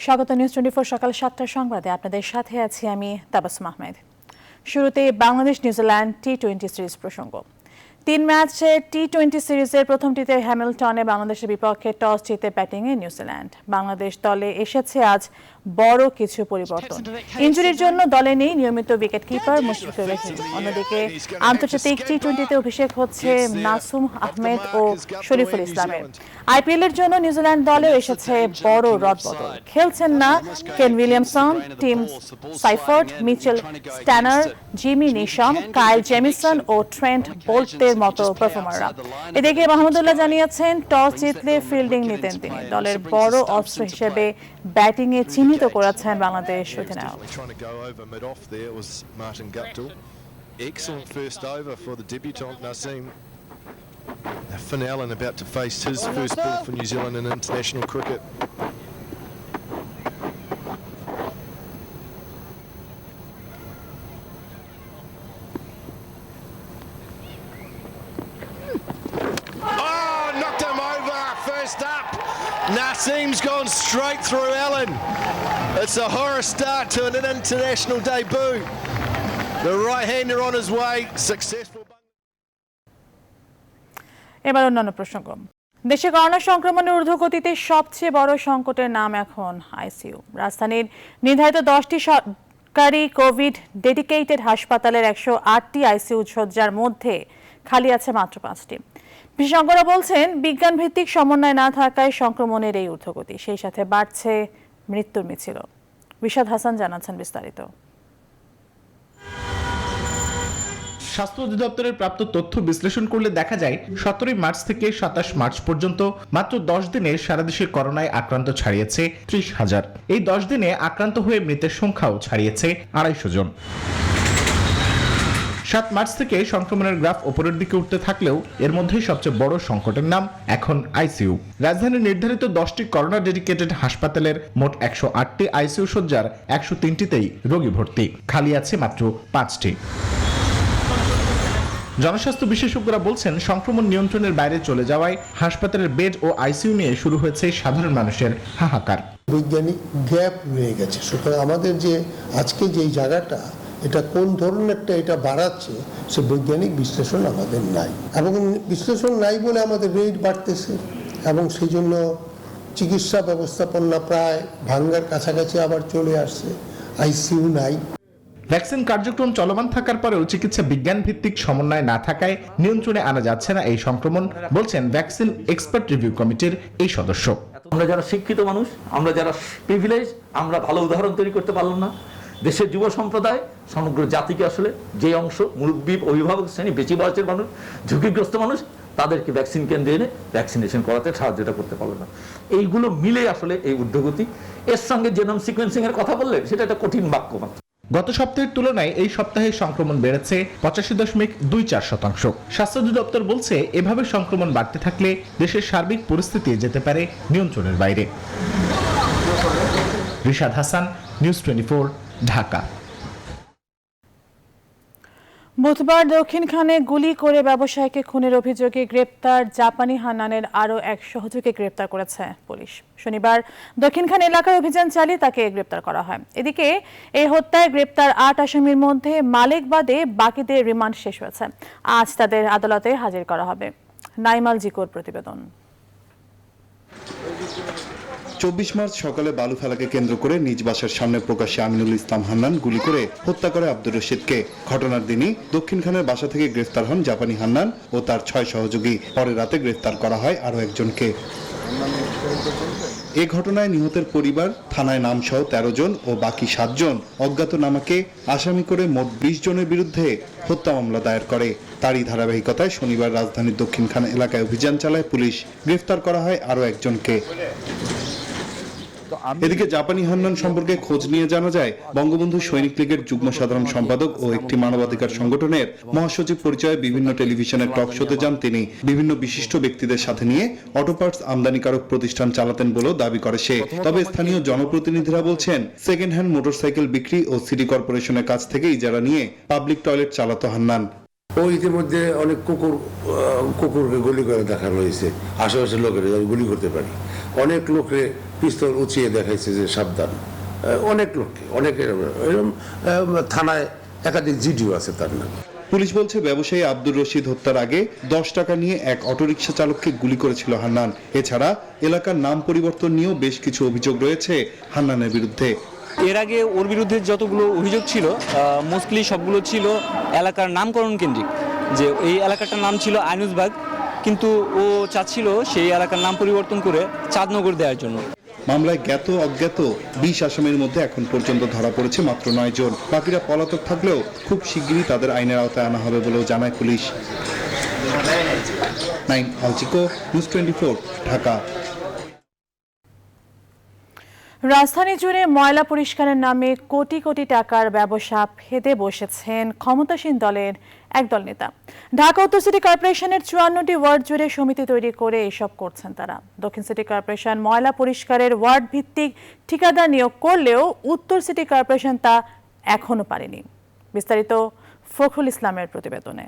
স্বাগত নিউজ 24 সকাল 7টার সংবাদে আপনাদের সাথে আছি আমি তাবাসসুম আহমেদ। শুরুতে বাংলাদেশ নিউজিল্যান্ড টি-20 সিরিজ প্রসঙ্গ। 3 ম্যাচের টি-20 সিরিজের প্রথমটিতে হ্যামিল্টনে বাংলাদেশের বিপক্ষে টস জিতে ব্যাটিংয়ে নিউজিল্যান্ড। বাংলাদেশ দলে এসেছে আজ বড় কিছু পরিবর্তন। ইনজুরির জন্য দলে নেই নিয়মিত উইকেট কিপার মুশফিকুর রহিম। অন্যদিকে আন্তর্জাতিক টি-20তে অভিষেক হচ্ছে নাসুম আহমেদ ও শরীফুল ইসলামের। আইপিএলের জন্য নিউজিল্যান্ড দলেও এসেছে বড় রদবদল। খেলছেন না কেন Williamson, Tim Seifert, Mitchell Santner, Jimmy Neesham, Kyle Jamieson ও ট্রেন্ট বোল্টের মতো পারফর্মাররা। এদিকে মাহমুদুল্লাহ জানিয়েছেন টস জিতলে ফিল্ডিং নিতেন তিনি। দলের বড় অস্ত্র হিসেবে ব্যাটিংয়ে চিহ্নিত করেছেন বাংলাদেশ অধিনায়ক। Excellent first over for the debutant Naseem. Finn Allen about to face his first ball for New Zealand in international cricket. Oh, knocked him over first up. Naseem's gone straight through Allen. It's a horror start to an international debut. The right-hander on his way, successful. এবার অন্যান্য প্রসঙ্গ। দেশে corona সংক্রমণের ঊর্ধ্বগতিতে সবচেয়ে বড় সংকটের নাম এখন আইসিইউ। রাজধানীর নির্ধারিত 10টি সরকারি কোভিড ডেডিকেটেড হাসপাতালের 108টি আইসিইউ শয্যার মধ্যে খালি আছে মাত্র 5টি। বিশেষজ্ঞরা বলছেন বিজ্ঞান ভিত্তিক সমন্বয় না থাকায় সংক্রমণের এই ঊর্ধ্বগতি, সেই সাথে বাড়ছে মৃত্যুর মিছিল। রিশাদ হাসান জানাচ্ছেন বিস্তারিত। স্বাস্থ্য অধিদপ্তরের প্রাপ্ত তথ্য বিশ্লেষণ করলে দেখা যায় 17 মার্চ থেকে 27 মার্চ পর্যন্ত মাত্র 10 দিনে সারা দেশে করোনায় আক্রান্ত ছাড়িয়েছে 30,000। এই 10 দিনে আক্রান্ত হয়ে মৃতের সংখ্যাও ছাড়িয়েছে 250 জন। 7 মার্চ থেকে সংক্রমণের গ্রাফ উপরের দিকে উঠতে থাকলেও এর মধ্যেই সবচেয়ে বড় সংকটের নাম এখন আইসিইউ। রাজধানীর নির্ধারিত 10টি করোনা ডেডিকেটেড হাসপাতালের মোট 108টি আইসিইউ শয্যার 103টিতেই রোগী ভর্তি, খালি আছে মাত্র 5টি। জনস্বাস্থ্য বিশেষজ্ঞরা বলছেন সংক্রমণ নিয়ন্ত্রণের বাইরে চলে যাওয়ায় হাসপাতালের বেড ও আইসিইউ নিয়ে শুরু হয়েছে সাধারণ মানুষের হাহাকার। বৈজ্ঞানিক গ্যাপ রয়ে গেছে, সুতরাং আমাদের যে আজকে যে জায়গাটা এটা কোন ধরনেরটা এটা বাড়াচ্ছে সে বৈজ্ঞানিক বিশ্লেষণ আমাদের নাই, এবং বিশ্লেষণ নাই বলে আমাদের রেট বাড়তেছে এবং সেই জন্য চিকিৎসা ব্যবস্থাপনা প্রায় ভাঙ্গার কাছাকাছি আবার চলে আসছে। আইসিইউ নাই। ভ্যাকসিন কার্যক্রম চলমান থাকার পরেও চিকিৎসা বিজ্ঞান ভিত্তিক সমন্বয় না থাকায় নিয়ন্ত্রণে আনা যাচ্ছে না এই সংক্রমণ, বলছেন ভ্যাকসিন এক্সপার্ট রিভিউ কমিটির এই সদস্য। আমরা যারা শিক্ষিত মানুষ, আমরা যারা প্রিভিলেজ, আমরা ভালো উদাহরণ তৈরি করতে পারলাম না। দেশের যুব সম্প্রদায়, সমগ্র জাতিকে আসলে যে অংশ মুরব্বী, অভিভাবক শ্রেণী, বেশি বয়সের মানুষ, ঝুঁকিগ্রস্ত মানুষ, তাদেরকে ভ্যাকসিন কেন্দ্রে এনে ভ্যাকসিনেশন করাতে সাহায্যটা করতে পারলো না। এইগুলো মিলে আসলে এই ঊর্ধ্বগতি। এর সঙ্গে জেনোম সিকোয়েন্সিং এর কথা বললে সেটা একটা কঠিন বাক্য মাত্র। গত সপ্তাহের তুলনায় এই সপ্তাহে সংক্রমণ বেড়েছে 85.24%। স্বাস্থ্য অধিদপ্তর বলছে এভাবে সংক্রমণ বাড়তে থাকলে দেশের সার্বিক পরিস্থিতি যেতে পারে নিয়ন্ত্রণের বাইরে। রিশাদ হাসান, নিউজ 24, ঢাকা। বুধবার দক্ষিণখানে গুলি করে ব্যবসায়ীকে খুনের অভিযোগে গ্রেপ্তার জাপানি হান্নানের আরও এক সহযোগী গ্রেপ্তার করেছে পুলিশ। শনিবার দক্ষিণখান এলাকায় অভিযান চালিয়ে তাকে গ্রেপ্তার করা হয়। এদিকে এই হত্যায় গ্রেপ্তার 8 আসামির মধ্যে মালিক বাদে বাকিদের রিমান্ড শেষ হয়েছে। আজ তাদের আদালতে হাজির করা হবে। নাইমাল জিকোর প্রতিবেদন। 24 মার্চ সকালে বালু ফেলাকে কেন্দ্র করে নিজ বাসার সামনে প্রকাশ্যে আমিনুল ইসলাম হান্নান গুলি করে হত্যা করে আব্দুর রশিদকে। ঘটনার দিনই দক্ষিণখানের বাসা থেকে গ্রেফতার হন জাপানি হান্নান ও তার 6 সহযোগী। পরের রাতে গ্রেফতার করা হয় আরও একজনকে। এ ঘটনায় নিহতের পরিবার থানায় নামসহ 13 জন ও বাকি 7 জন অজ্ঞাতনামাকে আসামি করে মোট 20 জনের বিরুদ্ধে হত্যা মামলা দায়ের করে। তারই ধারাবাহিকতায় শনিবার রাজধানীর দক্ষিণখান এলাকায় অভিযান চালায় পুলিশ। গ্রেফতার করা হয় আরও একজনকে। এদিকে জাপানি হান্নান সম্পর্কে খোঁজ নিয়ে জানা যায় বঙ্গবন্ধু সৈনিক লীগের যুগ্ম সাধারণ সম্পাদক ও একটি মানবাধিকার সংগঠনের মহাসচিব পরিচয়ে বিভিন্ন টেলিভিশনের টক শোতে যান তিনি। বিভিন্ন বিশিষ্ট ব্যক্তিদের সাথে নিয়ে অটো পার্টস আমদানিকারক প্রতিষ্ঠান চালাতেন বলেও দাবি করে সে। তবে স্থানীয় জনপ্রতিনিধিরা বলছেন সেকেন্ড হ্যান্ড মোটরসাইকেল বিক্রি ও সিটি কর্পোরেশনের কাছ থেকে ইজারা নিয়ে পাবলিক টয়লেট চালাতো হান্নান। ও ইতিমধ্যে অনেক কুকুরকে গুলি করে দেখানো হয়েছে, আশেপাশের লোকেরা গুলি করতে পারি। অনেক লোকে পিস্তল উঁচিয়ে দেখাইছে যে সাবধান। অনেক লোককে অনেক এরকম থানায় একাধিক জিডিও আছে তার নামে। পুলিশ বলছে ব্যবসায়ী আব্দুর রশিদ হত্যার আগে 10 টাকা নিয়ে এক অটোরিকশা চালককে গুলি করেছিল হান্নান। এছাড়া এলাকার নাম পরিবর্তন নিয়েও বেশ কিছু অভিযোগ রয়েছে হান্নানের বিরুদ্ধে। এর আগে ওর বিরুদ্ধে যতগুলো অভিযোগ ছিল মোস্টলি সবগুলো ছিল এলাকার নামকরণ কেন্দ্রিক, যে এই এলাকাটার নাম ছিল আইনুসবাগ, কিন্তু ও চাচ্ছিল সেই এলাকার নাম পরিবর্তন করে চাঁদনগর দেওয়ার জন্য। মামলায় জ্ঞাত অজ্ঞাত 20 আসামির মধ্যে এখন পর্যন্ত ধরা পড়েছে মাত্র 9 জন। বাকিরা পলাতক থাকলেও খুব শিগগিরই তাদের আইনের আওতায় আনা হবে বলেও জানায় পুলিশ। নাইম আলচিকো, নিউজ 24, ঢাকা। রাজধানী জুড়ে ময়লা পরিষ্কারের নামে কোটি কোটি টাকার ব্যবসা ফেঁদে বসেছেন ক্ষমতাসীন দলের একদল নেতা। ঢাকা উত্তর সিটি কর্পোরেশনের 54টি ওয়ার্ড জুড়ে সমিতি তৈরি করে এসব করছেন তারা। দক্ষিণ সিটি কর্পোরেশন ময়লা পরিষ্কারের ওয়ার্ড ভিত্তিক ঠিকাদার নিয়োগ করলেও উত্তর সিটি কর্পোরেশন তা এখনো পারেনি। বিস্তারিত ফখরুল ইসলামের প্রতিবেদনে।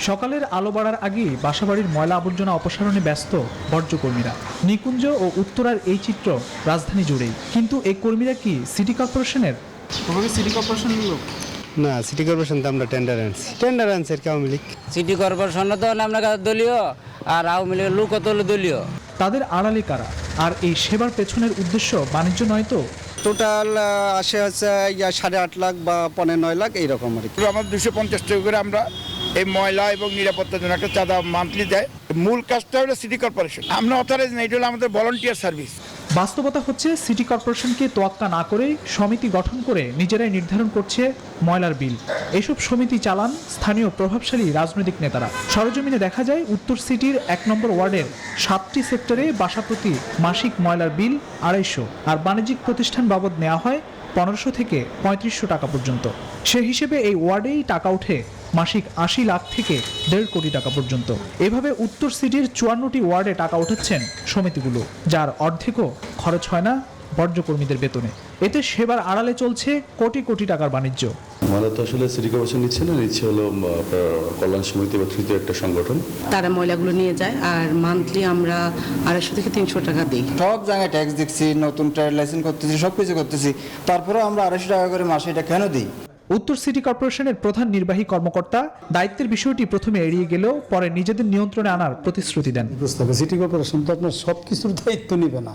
সকালের আলো বাড়ার আগেই বাসাবাড়ির ময়লা আবর্জনা অপসারণে ব্যস্ত বর্জ্যকর্মীরা। নিকুঞ্জ ও উত্তরার এই চিত্র রাজধানী জুড়েই। কিন্তু এই কর্মীরা কি সিটি কর্পোরেশনের? সিটি কর্পোরেশনের লোক না, সিটি কর্পোরেশন তো আমরা টেন্ডার আনছি আর কি। আওয়ামী লীগ সিটি কর্পোরেশন তো আমরা দলীয়, আর আওয়ামী লীগের লোক তো দলীয়। তাদের আড়ালে কারা? আর এই সেবার পেছনের উদ্দেশ্য বাণিজ্য নয় তো? টোটাল আসে হচ্ছে 8.5 লাখ বা 9.5 লাখ এইরকম আর কি। আমার 250 টাকা করে আমরা এই ময়লা এবং নিরাপত্তার জন্য একটা চাঁদা মান্থলি দেয়। মূল কাজটা হলো সিটি কর্পোরেশন, আমরা অথরাইজ না, এটা হলো আমাদের ভলান্টিয়ার সার্ভিস। বাস্তবতা হচ্ছে সিটি কর্পোরেশনকে তোয়াক্কা না করে সমিতি গঠন করে নিজেরাই নির্ধারণ করছে ময়লার বিল। এসব সমিতি চালান স্থানীয় প্রভাবশালী রাজনৈতিক নেতারা। সরজমিনে দেখা যায় উত্তর সিটির 1 নম্বর ওয়ার্ডের 7টি সেক্টরে বাসাপ্রতি মাসিক ময়লার বিল 250, আর বাণিজ্যিক প্রতিষ্ঠান বাবদ নেওয়া হয় 1500 থেকে 3500 টাকা পর্যন্ত। সে হিসেবে এই ওয়ার্ডেই টাকা ওঠে মাসিক 80 লাখ থেকে 1.5 কোটি টাকা পর্যন্ত। এভাবে উত্তর সিটির 54টি ওয়ার্ডে টাকা উঠাচ্ছেন সমিতিগুলো, যার অর্ধেকও খরচ হয় না বর্জ্যকর্মীদের বেতনে। এতে সেবার আড়ালে চলছে কোটি কোটি টাকার বাণিজ্য। ময়লা তো আসলে সিটি কর্পোরেশন নিচ্ছে না, নিচ্ছে হলো কল্যাণ সমিতি বা তৃতীয় একটা সংগঠন। তারা ময়লাগুলো নিয়ে যায়, আর মান্থলি আমরা 250 থেকে 300 টাকা দিই। সব জায়গায় ট্যাক্স দিচ্ছি, নতুন ট্রেড লাইসেন্স করতেছি, সব কিছু করতেছি, তারপরে আমরা 250 টাকা করে মাসে এটা কেন দিই? উত্তর সিটি কর্পোরেশনের প্রধান নির্বাহী কর্মকর্তা দায়িত্বের বিষয়টি প্রথমে এড়িয়ে গেলেও পরে নিজেদের নিয়ন্ত্রণে আনার প্রতিশ্রুতি দেন। সিটি কর্পোরেশন তো আপনার সব কিছুর দায়িত্ব নেবে না।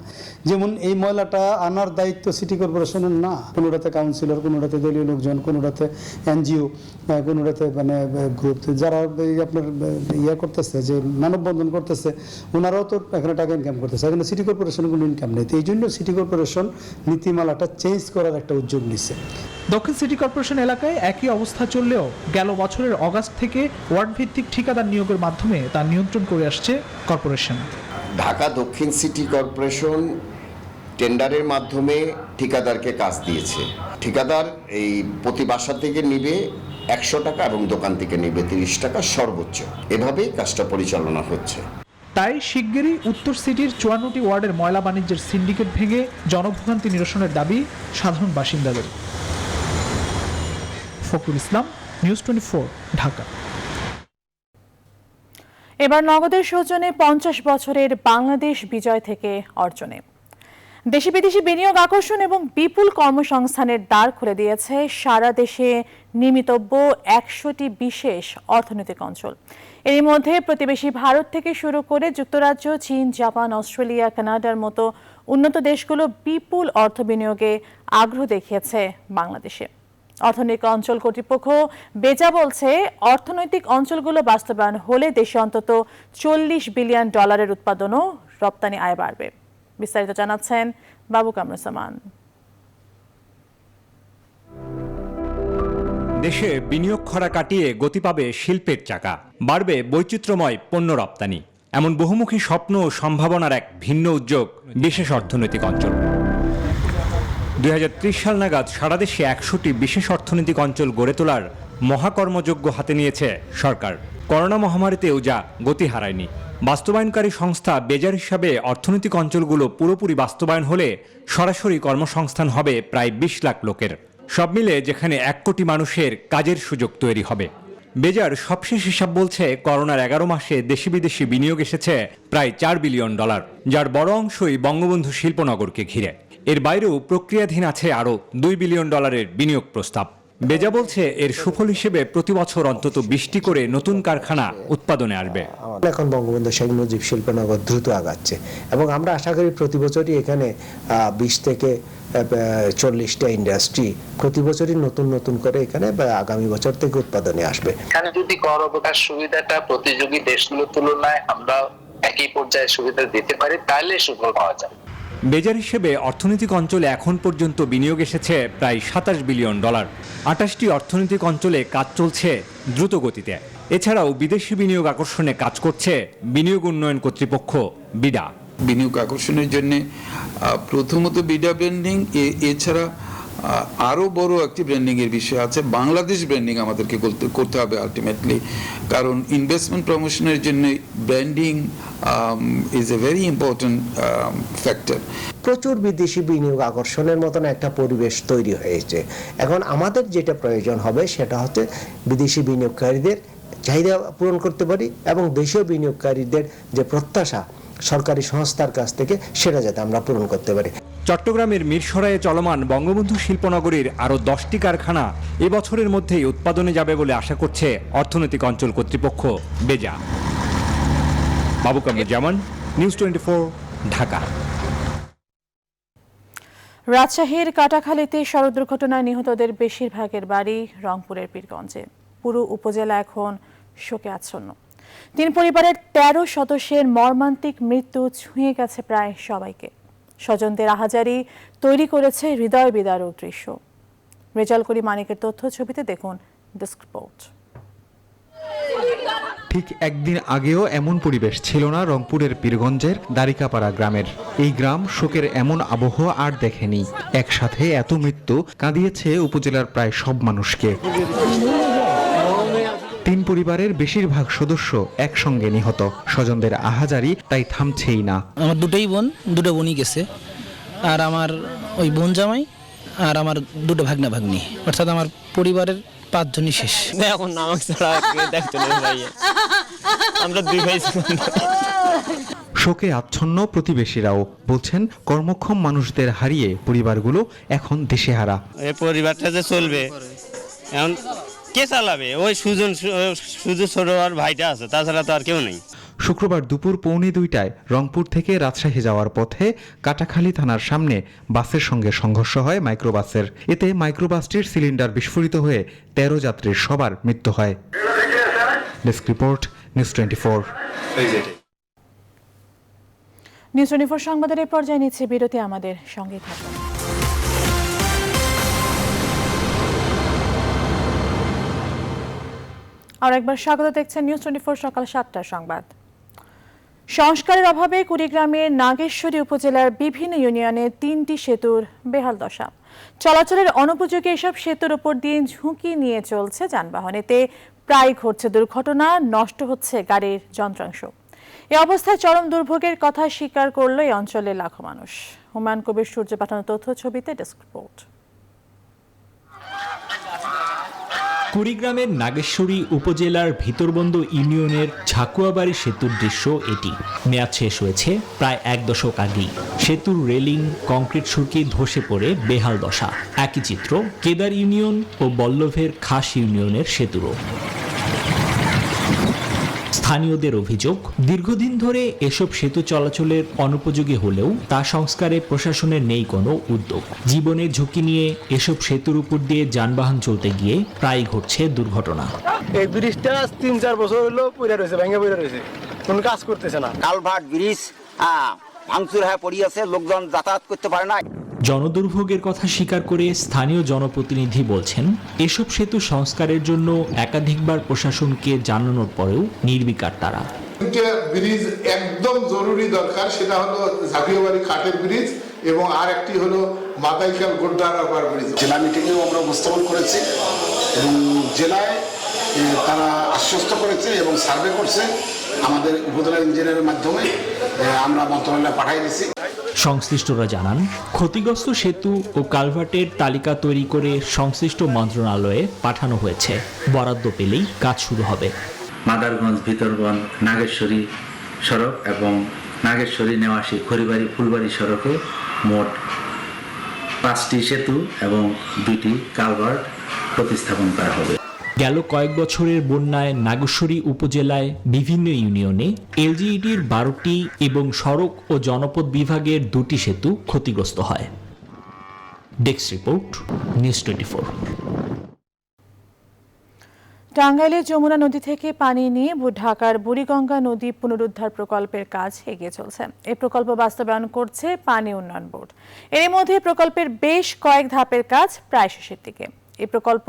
যেমন এই ময়লাটা আনার দায়িত্ব সিটি কর্পোরেশনের না। কোনোটাতে কাউন্সিলর, কোনোটাতে দলীয় লোকজন, কোনোটাতে এনজিও, কোনোটাতে মানে গ্রুপ, যারা আপনার ইয়ে করতেছে, যে মানববন্ধন করতেছে, ওনারাও তো এখানে টাকা ইনকাম করতেছে। এখানে সিটি কর্পোরেশনের কোনো ইনকাম নেই। এই জন্য সিটি কর্পোরেশন নীতিমালাটা চেঞ্জ করার একটা উদ্যোগ নিচ্ছে। দক্ষিণ সিটি কর্পোরেশন এলাকায় একই অবস্থা চললেও গেল বছরের অগাস্ট থেকে ওয়ার্ড ভিত্তিক ঠিকাদার নিয়োগের মাধ্যমে তা নিয়ন্ত্রণ করে আসছে কর্পোরেশন। ঢাকা দক্ষিণ সিটি কর্পোরেশন টেন্ডারের মাধ্যমে ঠিকাদারকে কাজ দিয়েছে। ঠিকাদার এই প্রতি বাসা থেকে নিবে 100 টাকা এবং দোকান থেকে নিবে 30 টাকা সর্বোচ্চ। এভাবেই কাজটা পরিচালনা হচ্ছে। তাই শিগগিরই উত্তর সিটির 54টি ওয়ার্ডের ময়লা বাণিজ্যের সিন্ডিকেট ভেঙে জনভোগান্তি নিরসনের দাবি সাধারণ বাসিন্দাদের। ফখরুল ইসলাম, নিউজ 24, ঢাকা। এবার নগদের সৌজন্যে 50 বছরের বাংলাদেশ বিজয় থেকে অর্জনে দেশি বিদেশি বিনিয়োগ আকর্ষণ এবং বিপুল কর্মসংস্থানের দ্বার খুলে দিয়েছে সারা দেশে নির্মিতব্য 100টি বিশেষ অর্থনৈতিক অঞ্চল। এর মধ্যে প্রতিবেশী ভারত থেকে শুরু করে যুক্তরাজ্য, চীন, জাপান, অস্ট্রেলিয়া, কানাডার মতো উন্নত দেশগুলো বিপুল অর্থ বিনিয়োগে আগ্রহ দেখিয়েছে বাংলাদেশে। অর্থনৈতিক অঞ্চল কর্তৃপক্ষ বেজা বলছে, অর্থনৈতিক অঞ্চলগুলো বাস্তবায়ন হলে দেশে অন্তত $40 বিলিয়ন উৎপাদন ও রপ্তানি আয় বাড়বে। বিস্তারিত জানাচ্ছেন বাবু কামরুজ্জামান। দেশে বিনিয়োগ খরা কাটিয়ে গতি পাবে শিল্পের চাকা, বাড়বে বৈচিত্র্যময় পণ্য রপ্তানি। এমন বহুমুখী স্বপ্ন ও সম্ভাবনার এক ভিন্ন উদ্যোগ বিশেষ অর্থনৈতিক অঞ্চল। 2030 সাল নাগাদ সারা দেশে 100টি বিশেষ অর্থনৈতিক অঞ্চল গড়ে তোলার মহাকর্মযজ্ঞ হাতে নিয়েছে সরকার। করোনা মহামারীতেও যা গতি হারায়নি। বাস্তবায়নকারী সংস্থা বেজার হিসাবে অর্থনৈতিক অঞ্চলগুলো পুরোপুরি বাস্তবায়ন হলে সরাসরি কর্মসংস্থান হবে প্রায় 20 লাখ লোকের। সব মিলে যেখানে 1 কোটি মানুষের কাজের সুযোগ তৈরি হবে। বেজার সবশেষ হিসাব বলছে করোনার 11 মাসে দেশি বিদেশি বিনিয়োগ এসেছে প্রায় $4 বিলিয়ন, যার বড় অংশই বঙ্গবন্ধু শিল্পনগরকে ঘিরে। এর বাইরেও প্রক্রিয়াধীন আছে আরও $2 বিলিয়ন বিনিয়োগ প্রস্তাব। বেজা বলছে এর সুফল হিসেবে প্রতি বছর অন্তত 20টি করে নতুন কারখানা উৎপাদনে আসবে। এখন বঙ্গবন্ধু শেখ মুজিব শিল্পনগর দ্রুত আগাচ্ছে এবং আমরা আশা করি প্রতি বছরই এখানে 20 থেকে 40টা ইন্ডাস্ট্রি প্রতি বছরই নতুন নতুন করে এখানে আগামী বছর থেকে উৎপাদনে আসবে। এখানে যদি কর অবকাশ সুবিধাটা প্রতিযোগী দেশগুলোর তুলনায় আমরা একই পর্যায়ে সুবিধা দিতে পারি, তাহলে সুফল পাওয়া যায়। বেজার হিসেবে অর্থনৈতিক অঞ্চলে এখন পর্যন্ত বিনিয়োগ এসেছে প্রায় $27 বিলিয়ন। 28টি অর্থনৈতিক অঞ্চলে কাজ চলছে দ্রুত গতিতে। এছাড়াও বিদেশি বিনিয়োগ আকর্ষণে কাজ করছে বিনিয়োগ উন্নয়ন কর্তৃপক্ষ বিডা। বিনিয়োগ আকর্ষণের জন্য প্রথমত বিডা ব্র্যান্ডিং, এছাড়া আরও বড় একটি ব্র্যান্ডিং এর বিষয় আছে, বাংলাদেশ ব্র্যান্ডিং আমাদেরকে করতে হবে আলটিমেটলি, কারণ ইনভেস্টমেন্ট প্রমোশনের জন্য branding is a very important factor. প্রচুর বিদেশি বিনিয়োগ আকর্ষণের মতন একটা পরিবেশ তৈরি হয়েছে। এখন আমাদের যেটা প্রয়োজন হবে সেটা হচ্ছে বিদেশি বিনিয়োগকারীদের চাহিদা পূরণ করতে পারি এবং দেশীয় বিনিয়োগকারীদের যে প্রত্যাশা সরকারি সংস্থার কাছ থেকে সেটা যাতে আমরা পূরণ করতে পারি। চট্টগ্রামের মিরসরাইয়ে চলমান বঙ্গবন্ধু শিল্পনগরীর আরও 10টি কারখানা এবছরের মধ্যেই উৎপাদনে যাবে বলে আশা করছে অর্থনৈতিক অঞ্চল কর্তৃপক্ষ বেজা। বাবু কামরুজ্জামান, নিউজ 24, ঢাকা। রাজশাহীর কাটাখালীতে সড়ক দুর্ঘটনায় নিহতদের বেশিরভাগের বাড়ি রংপুরের পীরগঞ্জে। পুরো উপজেলা এখন শোকে আচ্ছন্ন। 3 পরিবারের 13 সদস্যের মর্মান্তিক মৃত্যু ছুঁয়ে গেছে প্রায় সবাইকে। স্বজনদের আহাজারি তৈরি করেছে হৃদয় বিদারক দৃশ্য। রেজাল করি মানিকের তথ্য ছবিতে দেখুন ডেস্ক রিপোর্ট। ঠিক একদিন আগেও এমন পরিবেশ ছিল না রংপুরের পীরগঞ্জের দারিকাপাড়া গ্রামের। এই গ্রাম শোকের এমন আবহাওয়া আর দেখেনি। একসাথে এত মৃত্যু কাঁদিয়েছে উপজেলার প্রায় সব মানুষকে। 3 পরিবারের বেশিরভাগ সদস্য একসঙ্গে নিহত। স্বজনদের আহাজারি তাই থামছেই না। আমার দুটো বোনই গেছে, আর আমার ওই বোন জামাই আর আমার 2 ভাগনা ভাগ্নি, অর্থাৎ আমার পরিবারের 5 জনই শেষ। এখন আমাকে ছাড়া দেখতে নেই ভাই, আমরা 2 ভাই। শোকে আচ্ছন্ন প্রতিবেশীরাও বলছেন কর্মক্ষম মানুষদের হারিয়ে পরিবারগুলো এখন দিশেহারা। এই পরিবারটা যে চলবে এখন কে চালাবে? ওই সুজন ছোট আর ভাইটা আছে, তাছাড়া তো আর কেউ নেই। শুক্রবার দুপুর 1:45টায় রংপুর থেকে রাজশাহী যাওয়ার পথে কাটাখালী থানার সামনে বাসের সঙ্গে সংঘর্ষ হয় মাইক্রোবাসের। এতে মাইক্রোবাসটির সিলিন্ডার বিস্ফোরিত হয়ে 13 যাত্রীর সবার মৃত্যু হয়। Desk report, news 24। নিউজ 24 সংবাদের এই পর্যায়ে নিচ্ছে বিরতি, আমাদের সঙ্গে থাকুন। আর একবার স্বাগত, দেখছেন নিউজ 24 সকাল 7টার সংবাদ। সংস্কারের অভাবে কুড়িগ্রামের নাগেশ্বরী উপজেলার বিভিন্ন ইউনিয়নে 3টি সেতুর বেহাল দশা। চলাচলের অনুপযোগী এসব সেতুর উপর দিয়ে ঝুঁকি নিয়ে চলছে যানবাহন। এতে প্রায় ঘটছে দুর্ঘটনা, নষ্ট হচ্ছে গাড়ির যন্ত্রাংশ। এ অবস্থায় চরম দুর্ভোগের কথা স্বীকার করল এই অঞ্চলের লাখো মানুষ। হুমায়ুন কবির সূর্য পাঠানো তথ্য ছবিতে ডেস্ক রিপোর্ট। কুড়িগ্রামের নাগেশ্বরী উপজেলার ভিতরবন্দ ইউনিয়নের ঝাকুয়াবাড়ি সেতুর দৃশ্য এটি। মেয়াদ শেষ হয়েছে প্রায় 1 দশক আগেই। সেতুর রেলিং, কংক্রিট সুরকি ধসে পড়ে বেহাল দশা। একই চিত্র কেদার ইউনিয়ন ও বল্লভের খাস ইউনিয়নের সেতুরও। স্থানীয়দের অভিযোগ, দীর্ঘদিন ধরে এসব সেতু চলাচলের অনুপযোগী হলেও তা সংস্কারে প্রশাসনের নেই কোনো উদ্যোগ। জীবনের ঝুঁকি নিয়ে এসব সেতুর উপর দিয়ে যানবাহন চলতে গিয়ে প্রায় ঘটছে দুর্ঘটনা। এই ব্রিজটা 3-4 বছর হলো পড়ে রয়েছে, ভেঙে পড়ে রয়েছে, কোনো কাজ করতেছে না। কালভার্ট ব্রিজ ভাঙচুর হয়ে পড়ে আছে, লোকজন যাতায়াত করতে পারে না। জনদুর্ভোগের কথা স্বীকার করে স্থানীয় জনপ্রতিনিধি বলছেন, এসব সেতু সংস্কারের জন্য একাধিকবার প্রশাসনকে জানানোর পরেও নির্বিকার তারা। ব্রিজ একদম জরুরি দরকার, সেটা হলো ঝাঁকিয়াবাড়ি খাটের ব্রিজ এবং আর একটি হলো মাদাইখাল গোড্ডার ব্রিজ। জেলা মিটিংয়েও আমরা উপস্থাপন করেছি এবং জেলায় তারা আশ্বস্ত করেছে এবং সার্ভে করছে আমাদের উপজেলা ইঞ্জিনিয়ারের মাধ্যমে আমরা মন্ত্রণালয়ে পাঠাই দিয়েছি। সংশ্লিষ্টরা জানান, ক্ষতিগ্রস্ত সেতু ও কালভার্টের তালিকা তৈরি করে সংশ্লিষ্ট মন্ত্রণালয়ে পাঠানো হয়েছে। বরাদ্দ পেলেই কাজ শুরু হবে। মাদারগঞ্জ, ভিতরগঞ্জ, নাগেশ্বরী সড়ক এবং নাগেশ্বরী, নেওয়াশী, খড়িবাড়ি, ফুলবাড়ি সড়কে মোট 5টি সেতু এবং 2টি কালভার্ট প্রতিস্থাপন করা হবে। গেল কয়েক বছরের বন্যায় নাগেশ্বরী উপজেলায় বিভিন্ন ইউনিয়নে এলজিইডির 12টি এবং সড়ক ও জনপদ বিভাগের 2টি সেতু ক্ষতিগ্রস্ত হয়। Desk report, news 24। টাঙ্গাইলের যমুনা নদী থেকে পানি নিয়ে ঢাকার বুড়িগঙ্গা নদী পুনরুদ্ধার প্রকল্পের কাজ এগিয়ে চলছে। এই প্রকল্প বাস্তবায়ন করছে পানি উন্নয়ন বোর্ড। এর মধ্যে প্রকল্পের বেশ কয়েক ধাপের কাজ প্রায় শেষের দিকে। এই প্রকল্প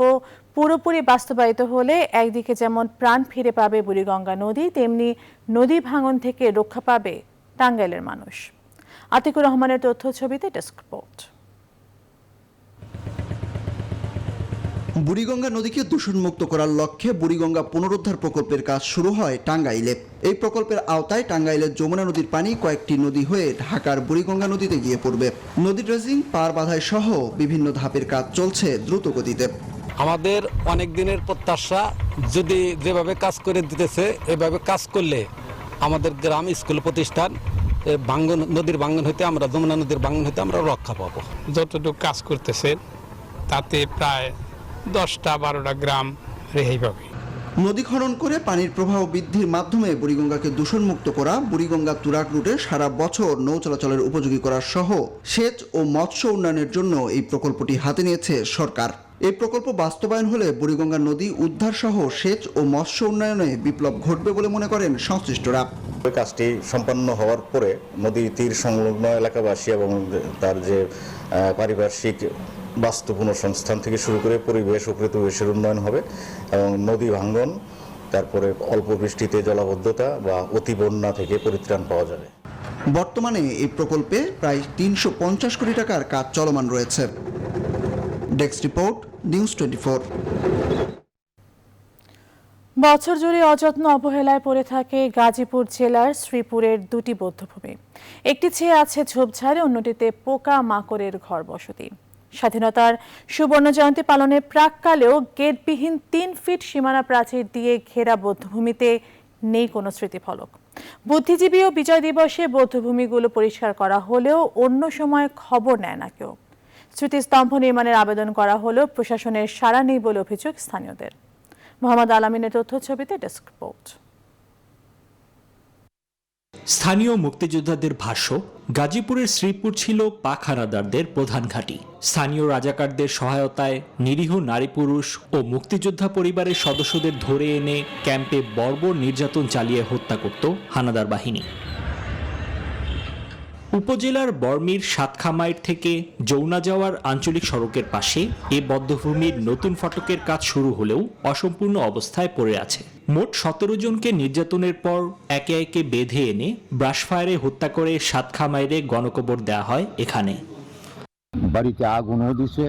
পুরোপুরি বাস্তবায়িত হলে একদিকে যেমন প্রাণ ফিরে পাবে বুড়িগঙ্গা নদী, তেমনি নদী ভাঙন থেকে রক্ষা পাবে টাঙ্গাইলের মানুষ। আতিকুর রহমানের তথ্য ছবিতে ডেস্ক রিপোর্ট। বুড়িগঙ্গা নদীকে দূষণমুক্ত করার লক্ষ্যে বুড়িগঙ্গা পুনরুদ্ধার প্রকল্পের কাজ শুরু হয় টাঙ্গাইলে। এই প্রকল্পের আওতায় টাঙ্গাইলের যমুনা নদীর পানি কয়েকটি নদী হয়ে ঢাকার বুড়িগঙ্গা নদীতে গিয়ে পড়বে। নদী ড্রেজিং, পার বাঁধাই সহ বিভিন্ন ধাপের কাজ চলছে দ্রুত গতিতে। আমাদের অনেক দিনের প্রত্যাশা, যদি যেভাবে কাজ করে দিতেছে এভাবে কাজ করলে আমাদের গ্রাম, স্কুল, প্রতিষ্ঠান ভাঙ্গন, নদীর ভাঙ্গন হইতে আমরা, যমুনা নদীর ভাঙ্গন হইতে আমরা রক্ষা পাবো। যতটুকু কাজ করতেছে তাতে প্রায় 10-12টা গ্রাম রেহাই পাবে। নদী খনন করে পানির প্রবাহ বৃদ্ধির মাধ্যমে বুড়িগঙ্গাকে দূষণমুক্ত করা, বুড়িগঙ্গা তুরাগ রুটে সারা বছর নৌ চলাচলের উপযোগী করা সহ সেচ ও মৎস্য উন্নয়নের জন্য এই প্রকল্পটি হাতে নিয়েছে সরকার। এই প্রকল্প বাস্তবায়ন হলে বুড়িগঙ্গা নদী উদ্ধার সহ সেচ ও মৎস্য উন্নয়নে বিপ্লব ঘটবে বলে মনে করেন সংশ্লিষ্টরা। ওই কাজটি সম্পন্ন হওয়ার পরে নদীর তীর সংলগ্ন এলাকাবাসী এবং তার যে পারিপার্শ্বিক বাস্তু পুনঃসংস্থান থেকে শুরু করে পরিবেশ ও পরিবেশের উন্নয়ন হবে এবং নদী ভাঙ্গন, তারপরে অল্প বৃষ্টিতে জলাবদ্ধতা বা অতি বন্যা থেকে পরিত্রাণ পাওয়া যাবে। বর্তমানে এই প্রকল্পে প্রায় 350 কোটি টাকার কাজ চলমান রয়েছে। Desk report, news 24। বছর জুড়ে অযত্ন অবহেলায় পড়ে থাকে গাজীপুর জেলার শ্রীপুরের 2টি বধ্যভূমি। একটি ছেয়ে আছে ঝোপঝাড়ে, অন্যটিতে পোকা মাকড়ের ঘর বসতি। স্বাধীনতার সুবর্ণ জয়ন্তী পালনের প্রাককালেও গেটবিহীন 3 ফিট সীমানা প্রাচীর দিয়ে ঘেরা বধ্যভূমিতে নেই কোনো স্মৃতিফলক। বুদ্ধিজীবী ও বিজয় দিবসে বধ্যভূমিগুলো পরিষ্কার করা হলেও অন্য সময় খবর নেয় না কেউ। স্মৃতিস্তম্ভ নির্মাণের আবেদন করা হলেও প্রশাসনের সাড়া নেই বলে অভিযোগ স্থানীয়দের। মোহাম্মদ আলামিনের তথ্য ছবিতে ডেস্ক রিপোর্ট। স্থানীয় মুক্তিযোদ্ধাদের ভাষ্য, গাজীপুরের শ্রীপুর ছিল পাক হানাদারদের প্রধান ঘাঁটি। স্থানীয় রাজাকারদের সহায়তায় নিরীহ নারী পুরুষ ও মুক্তিযোদ্ধা পরিবারের সদস্যদের ধরে এনে ক্যাম্পে বর্বর নির্যাতন চালিয়ে হত্যা করত হানাদার বাহিনী। উপজেলার বর্মির সাতখামাইর থেকে যৌনা যাওয়ার আঞ্চলিক সড়কের পাশে এ বধ্যভূমির নতুন ফটকের কাজ শুরু হলেও অসম্পূর্ণ অবস্থায় পড়ে আছে। মোট 17 জনকে নির্যাতনের পর একে একে বেঁধে এনে ব্রাশফায়ারে হত্যা করে সাতখামাইরে গণকবর দেওয়া হয় এখানে। বাড়িতে আগুনও দিছে,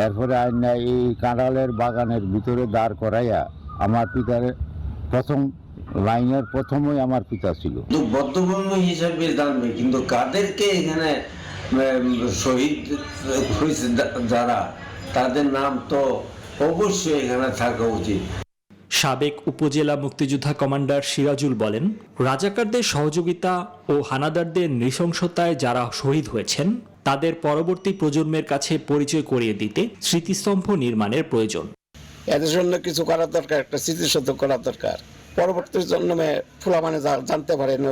এরপরে আইনা এই কাঁড়ালের বাগানের ভিতরে দাঁড় করাইয়া আমার পিতার প্রথম লাইনের প্রথমই আমার পিতা ছিল। বদ্ধভূমি হিসাবে জানবে, কিন্তু কাদেরকে এখানে শহীদ হয়েছে যারা, তাদের নাম তো অবশ্যই এখানে থাকা উচিত। সাবেক উপজেলা মুক্তিযোদ্ধা কমান্ডার সিরাজুল বলেন, রাজাকারদের সহযোগিতা ও হানাদারদের নৃশংসতায় যারা শহীদ হয়েছেন তাদের পরবর্তী প্রজন্মের কাছে পরিচয় করিয়ে দিতে স্মৃতিস্তম্ভ নির্মাণের প্রয়োজন। এদের জন্য কিছু করা দরকার, একটা স্মৃতিসৌধ করা দরকার, পরবর্তী জন্মে ফুলামানে জানতে পারেন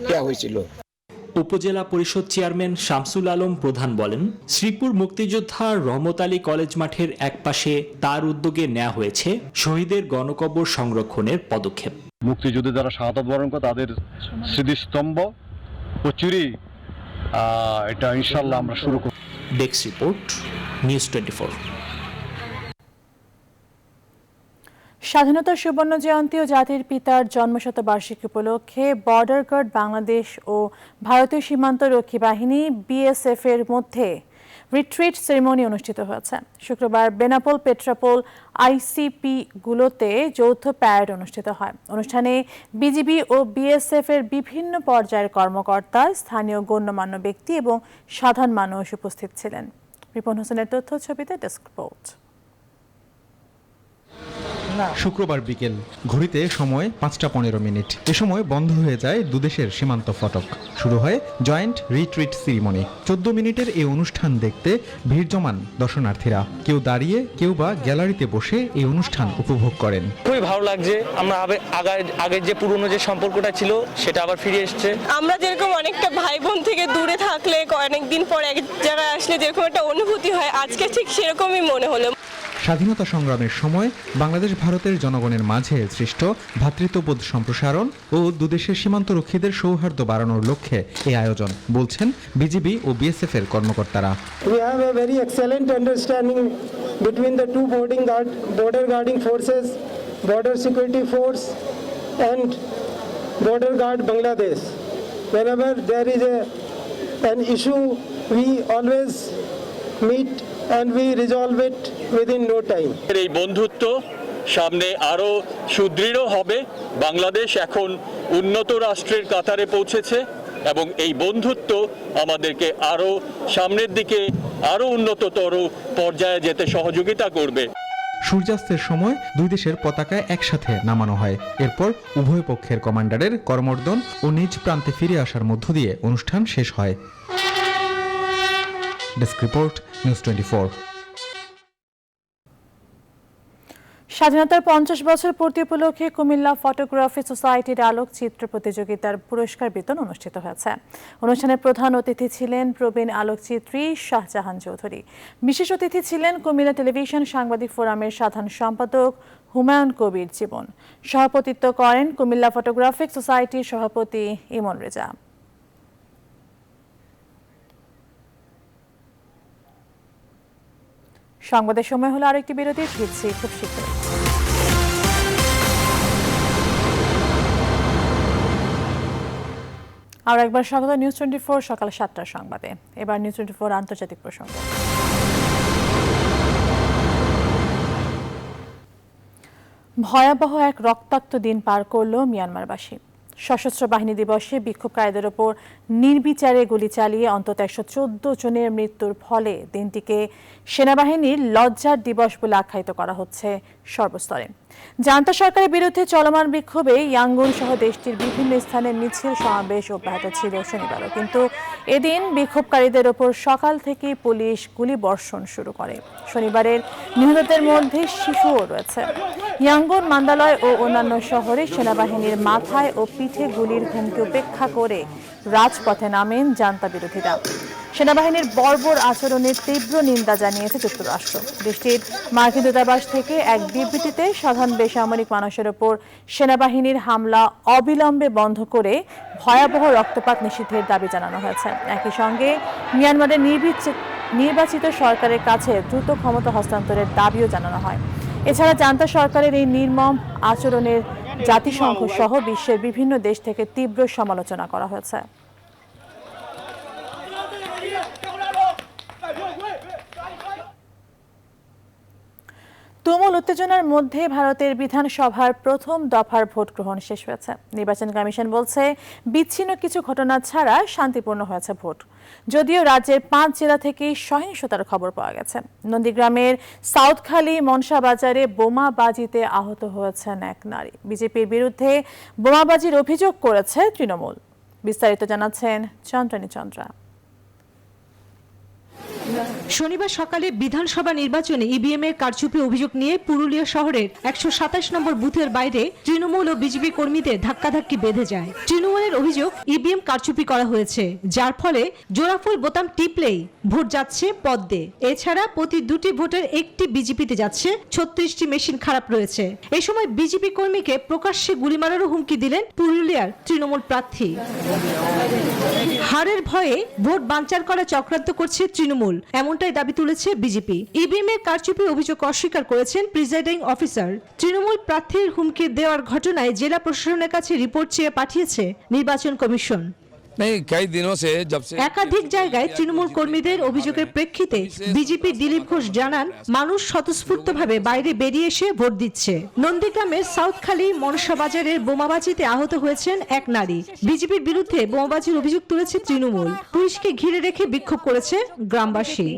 কে হয়েছিল। উপজেলা পরিষদ চেয়ারম্যান শামসুল আলম প্রধান বলেন, শ্রীপুর মুক্তিযোদ্ধা রহমত আলী কলেজ মাঠের একপাশে তার উদ্যোগে নেওয়া হয়েছে শহীদের গণকবর সংরক্ষণের পদক্ষেপ। মুক্তিযুদ্ধে যারা শাহাদাত বরণ করে তাদের স্মৃতিস্তম্ভ প্রচুরই এটা ইনশাআল্লাহ আমরা শুরু করব। Desk report, news 24। স্বাধীনতার সুবর্ণ জয়ন্তী ও জাতির পিতার জন্মশতবার্ষিকী উপলক্ষে বর্ডার গার্ড বাংলাদেশ ও ভারতীয় সীমান্ত রক্ষী বাহিনী বিএসএফ এর মধ্যে রিট্রিট সেরেমনি অনুষ্ঠিত হয়েছে। শুক্রবার বেনাপোল পেট্রাপোল আইসিপি গুলোতে যৌথ প্যারেড অনুষ্ঠিত হয়। অনুষ্ঠানে বিজিবি ও বিএসএফ এর বিভিন্ন পর্যায়ের কর্মকর্তা, স্থানীয় গণ্যমান্য ব্যক্তি এবং সাধারণ মানুষ উপস্থিত ছিলেন। রিপন হোসেনের তথ্য ছবিতে ডেস্ক রিপোর্ট। শুক্রবার বিকেল, ঘড়িতে সময় 5:15। এ সময় বন্ধ হয়ে যায় দুদেশের সীমান্ত ফটক। শুরু হয় জয়েন্ট রিট্রিট সেরিমনি। 14 মিনিটের এই অনুষ্ঠান দেখতে ভিড় জমান দর্শনার্থীরা। কেউ দাঁড়িয়ে, কেউ বা গ্যালারিতে বসে এই অনুষ্ঠান উপভোগ করেন। খুবই ভালো লাগছে, আমরা আগের যে পুরনো যে সম্পর্কটা ছিল সেটা আবার ফিরে এসছে। আমরা যেরকম অনেকটা ভাই বোন থেকে দূরে থাকলে অনেকদিন পর এক জায়গায় আসলে যেরকম একটা অনুভূতি হয়, আজকে ঠিক সেরকমই মনে হলো। স্বাধীনতা সংগ্রামের সময় বাংলাদেশ ভারতের জনগণের মাঝে সৃষ্ট ভ্রাতৃত্ববোধ সম্প্রসারণ ও দুদেশের সীমান্তরক্ষীদের সৌহার্দ্য বাড়ানোর লক্ষ্যে এই আয়োজন, বলছেন বিজিবি ও বিএসএফ এর কর্মকর্তারা। We have a very excellent understanding between the two border guarding forces, border security force and border guard Bangladesh. Whenever there is an issue, we always meet and we resolve it within no time. এই বন্ধুত্ব সামনে আরো সুদৃঢ় হবে। বাংলাদেশ এখন উন্নত রাষ্ট্রের কাতারে পৌঁছেছে এবং এই বন্ধুত্ব আমাদেরকে আরো সামনের দিকে আরো উন্নততর পর্যায়ে যেতে সহযোগিতা করবে। সূর্যাস্তের সময় দুই দেশের পতাকা একসাথে নামানো হয়। এরপর উভয় পক্ষের কমান্ডারের করমর্দন ও নিজ প্রান্তে ফিরে আসার মধ্য দিয়ে অনুষ্ঠান শেষ হয়। Desk report, news 24। স্বাধীনতার 50 বছর পূর্তি উপলক্ষে কুমিল্লা ফটোগ্রাফি সোসাইটির আলোকচিত্র প্রতিযোগিতার পুরস্কার বিতরণ অনুষ্ঠিত হয়েছে। অনুষ্ঠানে প্রধান অতিথি ছিলেন প্রবীণ আলোকচিত্রী শাহজাহান চৌধুরী। বিশেষ অতিথি ছিলেন কুমিল্লা টেলিভিশন সাংবাদিক ফোরামের সাধারণ সম্পাদক হুমায়ুন কবির জীবন। সভাপতিত্ব করেন কুমিল্লা ফটোগ্রাফিক সোসাইটির সভাপতি ইমন রেজা। সংবাদের সময় হলো আরেকটি বিরতি, ফিরছি খুব শীঘ্রই। আর একবার স্বাগত নিউজ 24 সকাল 7টার সংবাদে। এবার নিউজ 24 আন্তর্জাতিক প্রসঙ্গ। ভয়াবহ এক রক্তাক্ত দিন পার করল মিয়ানমারবাসী। সশস্ত্র বাহিনী দিবসে বিক্ষোভকারীদের ওপর নির্বিচারে গুলি চালিয়ে অন্তত 114 জনের মৃত্যুর ফলে দিনটিকে সেনাবাহিনীর লজ্জার দিবস বলে আখ্যায়িত করা হচ্ছে সর্বস্তরে। জান্তা সরকারের বিরুদ্ধে চলমান বিক্ষোভে ইয়াঙ্গুন সহ দেশটির বিভিন্ন স্থানে মিছিল সমাবেশ অব্যাহত ছিল শনিবারও, কিন্তু এদিন বিক্ষোভকারীদের ওপর সকাল থেকে পুলিশ গুলি বর্ষণ শুরু করে। শনিবারের নিহতদের মধ্যে শিশুও রয়েছে। ইয়াঙ্গুন, মান্দালয় ও অন্যান্য শহরে সেনাবাহিনীর মাথায় ও পিঠে গুলির হুমকি উপেক্ষা করে রাজপথে নামেন জান্তা বিরোধীরা। সেনাবাহিনীর বর্বর আচরণের তীব্র নিন্দা জানিয়েছে যুক্তরাষ্ট্র। দেশটির মার্কিন দূতাবাস থেকে এক বিবৃতিতে সাধারণ বেসামরিক মানুষের ওপর সেনাবাহিনীর হামলা অবিলম্বে বন্ধ করে ভয়াবহ রক্তপাত নিষিদ্ধের দাবি জানানো হয়েছে। একই সঙ্গে মিয়ানমারের নির্বাচিত সরকারের কাছে দ্রুত ক্ষমতা হস্তান্তরের দাবিও জানানো হয়। এছাড়া জান্তা সরকারের এই নির্মম আচরণের জাতিসংঘ সহ বিশ্বের বিভিন্ন দেশ থেকে তীব্র সমালোচনা করা হয়েছে। তুমুল উত্তেজনার মধ্যে ভারতের বিধানসভার প্রথম দফার ভোট গ্রহণ শেষ হয়েছে। নির্বাচন কমিশন বলছে বিচ্ছিন্ন কিছু ঘটনা ছাড়া শান্তিপূর্ণ হয়েছে ভোট, যদিও রাজ্যের 5 জেলা থেকেই সহিংসতার খবর পাওয়া গেছে। নন্দীগ্রামের সাউথখালী মনসাবাজারে বোমাবাজিতে আহত হয়েছেন এক নারী। বিজেপির বিরুদ্ধে বোমাবাজির অভিযোগ করেছে তৃণমূল। বিস্তারিত জানাচ্ছেন চন্দ্রানী চন্দ্রা। শনিবার সকালে বিধানসভা নির্বাচনে ইভিএম এর কারচুপি অভিযোগ নিয়ে পুরুলিয়া শহরের 127 নম্বর বুথের বাইরে তৃণমূল ও বিজেপি কর্মীদের ধাক্কাধাক্কি বেঁধে যায়। তৃণমূলের অভিযোগ ইভিএম কারচুপি করা হয়েছে, যার ফলে জোড়াফুল বোতাম টিপলেই ভোট যাচ্ছে পদ্মে। এছাড়া প্রতি 2টি ভোটের একটি বিজেপিতে যাচ্ছে, 36টি মেশিন খারাপ রয়েছে। এই সময় বিজেপি কর্মীকে প্রকাশ্যে গুলি মারারও হুমকি দিলেন পুরুলিয়ার তৃণমূল প্রার্থী। হারের ভয়ে ভোট বানচাল করা চক্রান্ত করছে তৃণমূল, এমনটাই দাবি তুলেছে বিজেপি। ইভিএম এর কারচুপির অভিযোগ অস্বীকার করেছেন প্রিজাইডিং অফিসার। তৃণমূল প্রার্থীর হুমকি দেওয়ার ঘটনায় জেলা প্রশাসনের কাছে রিপোর্ট চেয়ে পাঠিয়েছে নির্বাচন কমিশন। একাধিক জায়গায় তৃণমূল কর্মীদের অভিযোগের প্রেক্ষিতে বিজেপি দিলীপ ঘোষ জানান, মানুষ স্বতঃস্ফূর্তভাবে বাইরে বেরিয়ে এসে ভোট দিচ্ছে। নন্দীগ্রামের সাউথখালী মনসা বাজারের বোমাবাজিতে আহত হয়েছেন এক নারী। বিজেপির বিরুদ্ধে বোমাবাজির অভিযোগ তুলেছে তৃণমূল। পুলিশকে ঘিরে রেখে বিক্ষোভ করেছে গ্রামবাসী।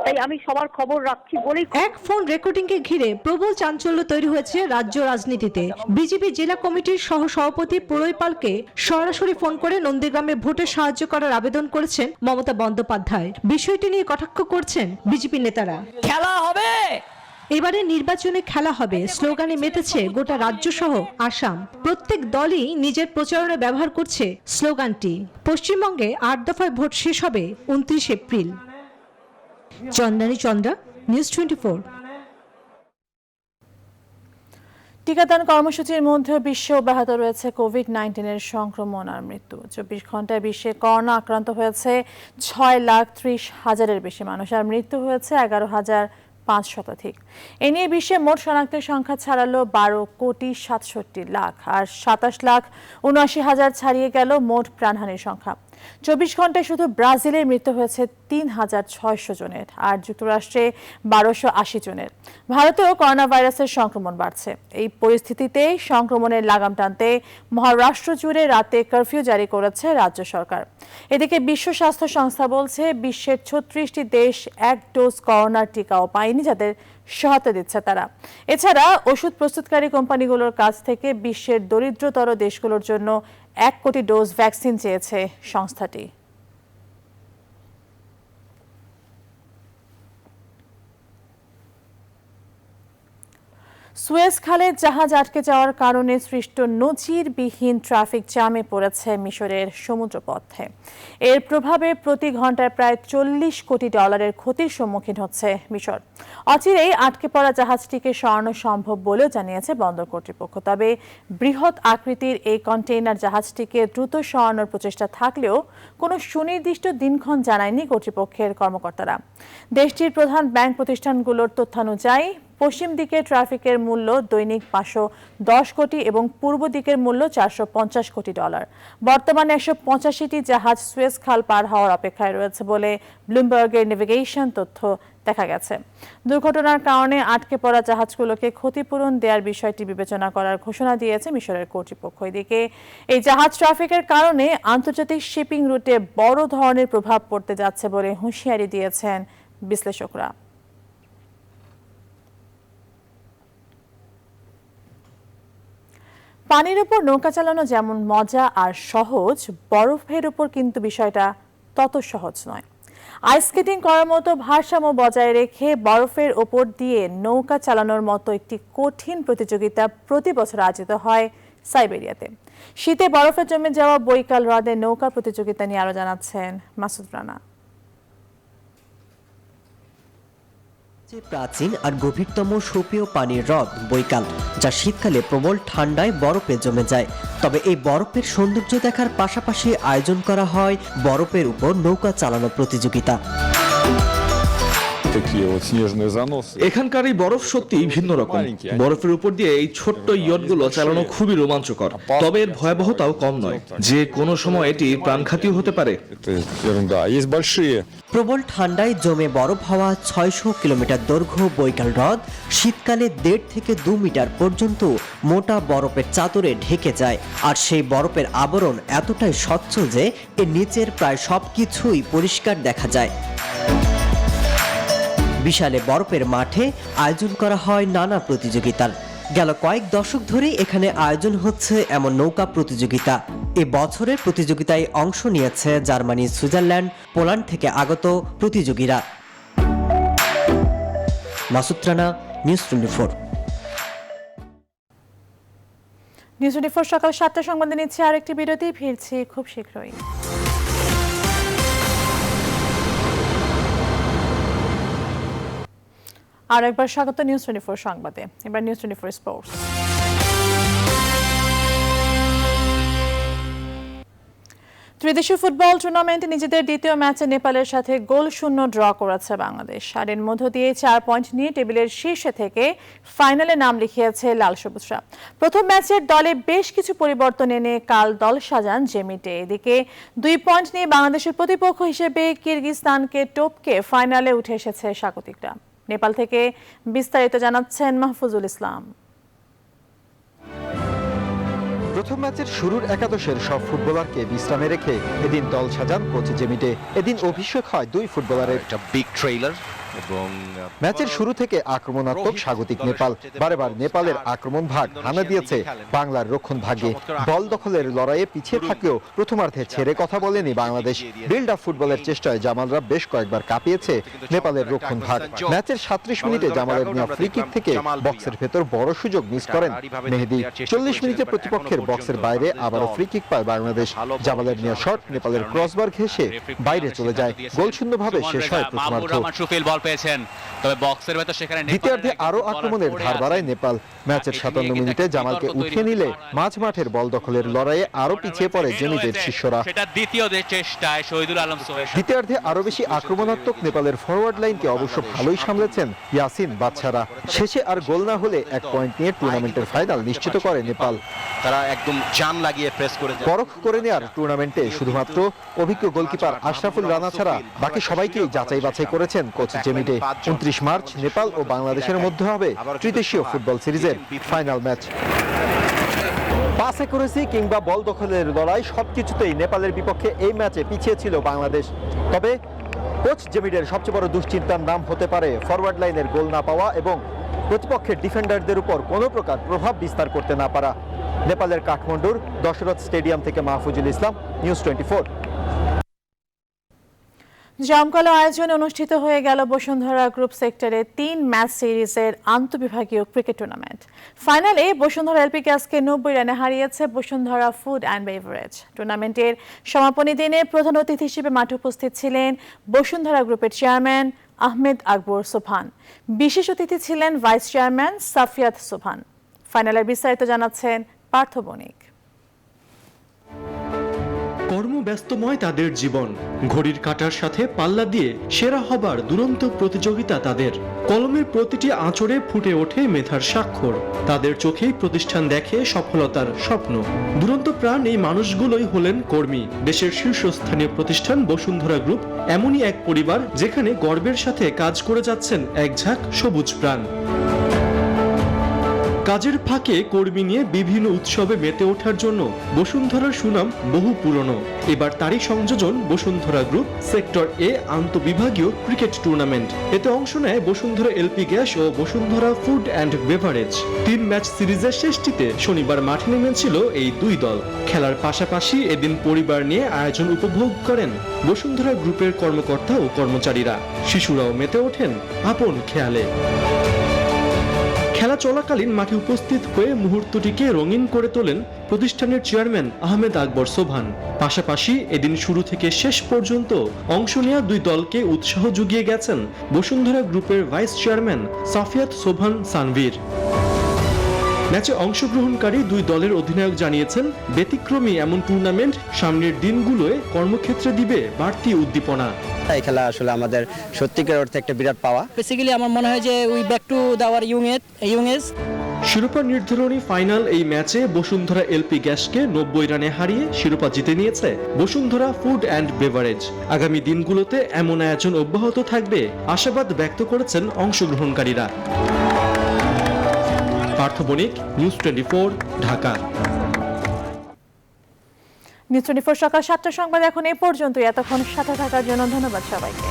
তাই আমি সবার খবর রাখছি বলেই এক ফোন রেকর্ডিংকে ঘিরে প্রবল চাঞ্চল্য তৈরি হয়েছে রাজ্য রাজনীতিতে। বিজেপি জেলা কমিটির সহ সভাপতি প্রলয় পালকে সরাসরি ফোন করে নন্দীগ্রামে ভোটে সাহায্য করার আবেদন করেছেন মমতা বন্দ্যোপাধ্যায়। বিষয়টি নিয়ে কটাক্ষ করছেন বিজেপি নেতারা। খেলা হবে, এবারে নির্বাচনে খেলা হবে স্লোগানে মেতেছে গোটা রাজ্য সহ আসাম। প্রত্যেক দলই নিজের প্রচারণে ব্যবহার করছে স্লোগানটি। পশ্চিমবঙ্গে 8 দফায় ভোট শেষ হবে 29 এপ্রিল। চন্দানী চন্দ্রা, নিউজ 24। টিকাদান কর্মসূচির মধ্যে বিশ্বে অব্যাহত রয়েছে কোভিড-19 সংক্রমণ আর মৃত্যু। 24 ঘন্টায় বিশ্বে করোনা আক্রান্ত হয়েছে 6,30,000-এর বেশি মানুষ, আর মৃত্যু হয়েছে 11,500 শতাধিক। এ নিয়ে বিশ্বে মোট শনাক্তের সংখ্যা ছাড়ালো 12,67,00,000 আর 27,79,000 ছাড়িয়ে গেল মোট প্রাণহানির সংখ্যা। 24 ঘন্টায় শুধু ব্রাজিলে মৃত্যু হয়েছে 3,600 জনের, আর যুক্তরাষ্ট্রে 1,280 জনের। ভারতেও করোনা ভাইরাসের সংক্রমণ বাড়ছে। এই পরিস্থিতিতে সংক্রমণের লাগাম টানতে মহারাষ্ট্র জুড়ে রাতে কারফিউ জারি করেছে রাজ্য সরকার। এদিকে বিশ্ব স্বাস্থ্য সংস্থা বলছে বিশ্বের 36টি দেশ 1 ডোজ করোনার টিকাও পায়নি, যাদের সহায়তা দিচ্ছে তারা। এছাড়া ওষুধ প্রস্তুতকারী কোম্পানিগুলোর কাছ থেকে বিশ্বের দরিদ্রতর দেশগুলোর জন্য 1 কোটি ডোজ ভ্যাকসিন চেয়েছে সংস্থাটি। সুয়েজ খালে জাহাজ আটকে যাওয়ার কারণে সৃষ্ট নজিরবিহীন ট্রাফিক জ্যামে পড়েছে মিশরের সমুদ্রপথে। এর প্রভাবে প্রতি ঘন্টায় প্রায় $40 কোটি ক্ষতির সম্মুখীন হচ্ছে মিশর। অচিরেই আটকে পড়া জাহাজটিকে সরানো সম্ভব বলেও জানিয়েছে বন্দর কর্তৃপক্ষ। তবে বৃহৎ আকৃতির এই কন্টেইনার জাহাজটিকে দ্রুত সরানোর প্রচেষ্টা থাকলেও কোনো সুনির্দিষ্ট দিনক্ষণ জানায়নি কর্তৃপক্ষের কর্মকর্তারা। দেশটির প্রধান ব্যাংক প্রতিষ্ঠানগুলোর তথ্যানুযায়ী পশ্চিম দিকে ট্রাফিকের মূল্য দৈনিক 510 কোটি এবং পূর্ব দিকের মূল্য $450 কোটি। বর্তমানে 185টি জাহাজ সুয়েজ খাল পার হওয়ার অপেক্ষায় রয়েছে বলে ব্লুমবার্গের নেভিগেশন তথ্য দেখা গেছে। দুর্ঘটনার কারণে আটকে পড়া জাহাজগুলোকে ক্ষতিপূরণ দেওয়ার বিষয়টি বিবেচনা করার ঘোষণা দিয়েছে মিশরের কর্তৃপক্ষ। এদিকে এই জাহাজ ট্রাফিকের কারণে আন্তর্জাতিক শিপিং রুটে বড় ধরনের প্রভাব পড়তে যাচ্ছে বলে হুঁশিয়ারি দিয়েছেন বিশ্লেষকরা। পানির উপর নৌকা চালানো যেমন মজা আর সহজ, বরফের উপর কিন্তু বিষয়টা তত সহজ নয়। আইস স্কেটিং করার মতো ভারসাম্য বজায় রেখে বরফের ওপর দিয়ে নৌকা চালানোর মতো একটি কঠিন প্রতিযোগিতা প্রতি বছর আয়োজিত হয় সাইবেরিয়াতে। শীতে বরফে জমে যাওয়া বৈকাল হ্রদে নৌকা প্রতিযোগিতা নিয়ে আরো জানাচ্ছেন মাসুদ রানা। প্রাচীন আর গভীরতম সুপেয় পানির হ্রদ বৈকাল, যা শীতকালে প্রবল ঠান্ডায় বরফে জমে যায়। তবে এই বরফের সৌন্দর্য দেখার পাশাপাশি আয়োজন করা হয় বরফের উপর নৌকা চালানো প্রতিযোগিতা। এখানকার এই বরফ সত্যি ভিন্ন রকম। বরফের উপর দিয়ে এই ছোট্ট ইয়টগুলো চালানো খুবই রোমাঞ্চকর, তবে এর ভয়াবহতাও কম নয়। যে কোনো সময় এটি প্রাণঘাতী হতে পারে। প্রবল ঠান্ডায় জমে বরফ হওয়া 600 কিলোমিটার দৈর্ঘ্য বৈকাল হ্রদ শীতকালে 1.5 থেকে 2 মিটার পর্যন্ত মোটা বরফের চাদরে ঢেকে যায়। আর সেই বরফের আবরণ এতটাই স্বচ্ছ যে এর নিচের প্রায় সবকিছুই পরিষ্কার দেখা যায়। বিশালে বরফের মাঠে আয়োজন করা হয় নানা প্রতিযোগিতার। গেল কয়েক দশক ধরে এখানে আয়োজন হচ্ছে এমন নৌকা প্রতিযোগিতা। এ বছরের প্রতিযোগিতায় অংশ নিয়েছে জার্মানি, সুইজারল্যান্ড, পোল্যান্ড থেকে আগত প্রতিযোগীরা। মাসুদ রানা, নিউজ 24। নিউজ 24 সকাল 7টার সংবাদে নিচ্ছে আরেকটি বিরতি, ফিরছি খুব শীঘ্রই। আর একবার স্বাগত নিউজ 24 সংবাদে। এবার নিউজ 24 স্পোর্টস। ত্রিদেশীয় ফুটবল টুর্নামেন্টে নিজেদের দ্বিতীয় ম্যাচে নেপালের সাথে গোল শূন্য ড্র করেছে বাংলাদেশ। আর এর মধ্য দিয়ে 4 পয়েন্ট নিয়ে টেবিলের শীর্ষে থেকে ফাইনালে নাম লিখিয়েছে লাল সবুজরা। প্রথম ম্যাচের দলে বেশ কিছু পরিবর্তন এনে কাল দল সাজান জেমিটে। এদিকে 2 পয়েন্ট নিয়ে বাংলাদেশের প্রতিপক্ষ হিসেবে কিরগিজস্তানকে টপকে ফাইনালে উঠে এসেছে স্বাগতিকরা। নেপাল থেকে বিস্তারিত জানাচ্ছেন মাহফুজুল ইসলাম। প্রথম ম্যাচের শুরুর একাদশের সব ফুটবলারকে বিশ্রামে রেখে এদিন দল সাজান কোচ জেমিটে। এদিন অভিষেক হয় 2 ফুটবলারের। বিগ ট্রেইলার এবং ম্যাচের শুরু থেকে আক্রমণাত্মক স্বাগতিক নেপাল। বারেবার নেপালের আক্রমণ ভাগ হানা দিয়েছে বাংলার রক্ষণ ভাগে। বল দখলের লড়াইয়ে পিছিয়ে থাকলেও প্রথমার্ধে ছেড়ে কথা বলেনি বাংলাদেশ। বিল্ড আপ ফুটবলের চেষ্টায় জামালরা বেশ কয়েকবার কাঁপিয়েছে নেপালের রক্ষণ ভাগ। ম্যাচের 37 মিনিটে জামালের নেওয়া ফ্রি কিক থেকে বক্সের ভেতর বড় সুযোগ মিস করেন মেহেদী। 40 মিনিটে প্রতিপক্ষের বক্সের বাইরে আবারও ফ্রি কিক পায় বাংলাদেশ। জামালের নেওয়া শট নেপালের ক্রসবার ঘেঁষে বাইরে চলে যায়। গোলশূন্যভাবে শেষ হয় প্রথমার্ধ। দ্বিতীয়ার্ধে আরো আক্রমণের ধার বাড়ায় নেপাল। ম্যাচের 57 মিনিটে জামালকে উঠিয়ে নিলে মাঝ মাঠের বল দখলের লড়াইয়ে আরো পিছিয়ে পড়ে জেমিটের শিষ্যরা। দ্বিতীয়ার্ধে আরো বেশি আক্রমণাত্মক নেপালের ফরওয়ার্ড লাইনকে অবশ্য ভালোই সামলেছেন ইয়াসিন বাদশারা। শেষে আর গোল না হলে 1 পয়েন্ট নিয়ে টুর্নামেন্টের ফাইনাল নিশ্চিত করে নেপাল। তারা একদম জান লাগিয়ে প্রেস করে পরখ করে নেওয়ার টুর্নামেন্টে শুধুমাত্র অভিজ্ঞ গোলকিপার আশরাফুল রানা ছাড়া বাকি সবাইকেই যাচাই বাছাই করেছেন কোচ জেমিটে। 29 মার্চ নেপাল ও বাংলাদেশের মধ্যে হবে ত্রিদেশীয় ফুটবল সিরিজের ফাইনাল ম্যাচ। পাস অ্যাকুরেসি কিংবা বল দখলের লড়াই সবকিছুতেই নেপালের বিপক্ষে এই ম্যাচে পিছিয়ে ছিল বাংলাদেশ। তবে কোচ জেমিটের সবচেয়ে বড় দুশ্চিন্তার নাম হতে পারে ফরওয়ার্ড লাইনের গোল না পাওয়া এবং প্রতিপক্ষের ডিফেন্ডারদের উপর কোনো প্রকার প্রভাব বিস্তার করতে না পারা। নেপালের কাঠমান্ডুর দশরথ স্টেডিয়াম থেকে মাহফুজুল ইসলাম, নিউজ 24। জমকালো আয়োজনে অনুষ্ঠিত হয়ে গেল বসুন্ধরা গ্রুপ সেক্টরে 3 ম্যাচ সিরিজের আন্তঃবিভাগীয় ক্রিকেট টুর্নামেন্ট। ফাইনালে বসুন্ধরা এলপি গ্যাসকে 90 রানে হারিয়েছে বসুন্ধরা ফুড অ্যান্ড বেভারেজ। টুর্নামেন্টের সমাপনী দিনে প্রধান অতিথি হিসেবে মাঠে উপস্থিত ছিলেন বসুন্ধরা গ্রুপের চেয়ারম্যান আহমেদ আকবর সোবহান। বিশেষ অতিথি ছিলেন ভাইস চেয়ারম্যান সাফিয়াত সোবহান। ফাইনালের বিস্তারিত জানাচ্ছেন পার্থ বণিক। কর্মব্যস্তময় তাদের জীবন, ঘড়ির কাঁটার সাথে পাল্লা দিয়ে সেরা হবার দুরন্ত প্রতিযোগিতা তাদের। কলমের প্রতিটি আঁচড়ে ফুটে ওঠে মেধার স্বাক্ষর। তাদের চোখেই প্রতিষ্ঠান দেখে সফলতার স্বপ্ন। দুরন্ত প্রাণ এই মানুষগুলোই হলেন কর্মী। দেশের শীর্ষস্থানীয় প্রতিষ্ঠান বসুন্ধরা গ্রুপ এমনই এক পরিবার যেখানে গর্বের সাথে কাজ করে যাচ্ছেন এক ঝাঁক সবুজ প্রাণ। কাজের ফাঁকে কর্মী নিয়ে বিভিন্ন উৎসবে মেতে ওঠার জন্য বসুন্ধরার সুনাম বহু পুরনো। এবার তারই সংযোজন বসুন্ধরা গ্রুপ সেক্টর এ আন্তঃবিভাগীয় ক্রিকেট টুর্নামেন্ট। এতে অংশ নেয় বসুন্ধরা এলপি গ্যাস ও Bashundhara food and beverage. 3 match সিরিজের শেষটিতে শনিবার মাঠে নেমেছিল এই 2 দল। খেলার পাশাপাশি এদিন পরিবার নিয়ে আয়োজন উপভোগ করেন বসুন্ধরা গ্রুপের কর্মকর্তা ও কর্মচারীরা। শিশুরাও মেতে ওঠেন আপন খেয়ালে। খেলা চলাকালীন মাঠে উপস্থিত হয়ে মুহূর্তটিকে রঙিন করে তোলেন প্রতিষ্ঠানের চেয়ারম্যান আহমেদ আকবর সোবহান। পাশাপাশি এদিন শুরু থেকে শেষ পর্যন্ত অংশ নেওয়া 2 দলকে উৎসাহ জুগিয়ে গেছেন বসুন্ধরা গ্রুপের ভাইস চেয়ারম্যান সাফিয়াত সোবহান সানভীর। ম্যাচে অংশগ্রহণকারী 2 দলের অধিনায়ক জানিয়েছেন, ব্যতিক্রমী এমন টুর্নামেন্ট সামনের দিনগুলোয় কর্মক্ষেত্রে দিবে বাড়তি উদ্দীপনা। এই খেলা আসলে আমাদের সত্যিকার অর্থে একটা বিরাট পাওয়া। বেসিক্যালি আমার মনে হয় যে we back to our young age. শিরোপা নির্ধারণী ফাইনাল এই ম্যাচে বসুন্ধরা এলপি গ্যাসকে 90 রানে হারিয়ে শিরোপা জিতে নিয়েছে বসুন্ধরা ফুড অ্যান্ড বেভারেজ। আগামী দিনগুলোতে এমন আয়োজন অব্যাহত থাকবে আশাবাদ ব্যক্ত করেছেন অংশগ্রহণকারীরা। পার্থ বণিক, নিউজ 24, ঢাকা। নিউজ 24 সকাল 7টার সংবাদ এখন এ পর্যন্তই। এতক্ষণ সাথে থাকার জন্য ধন্যবাদ সবাইকে।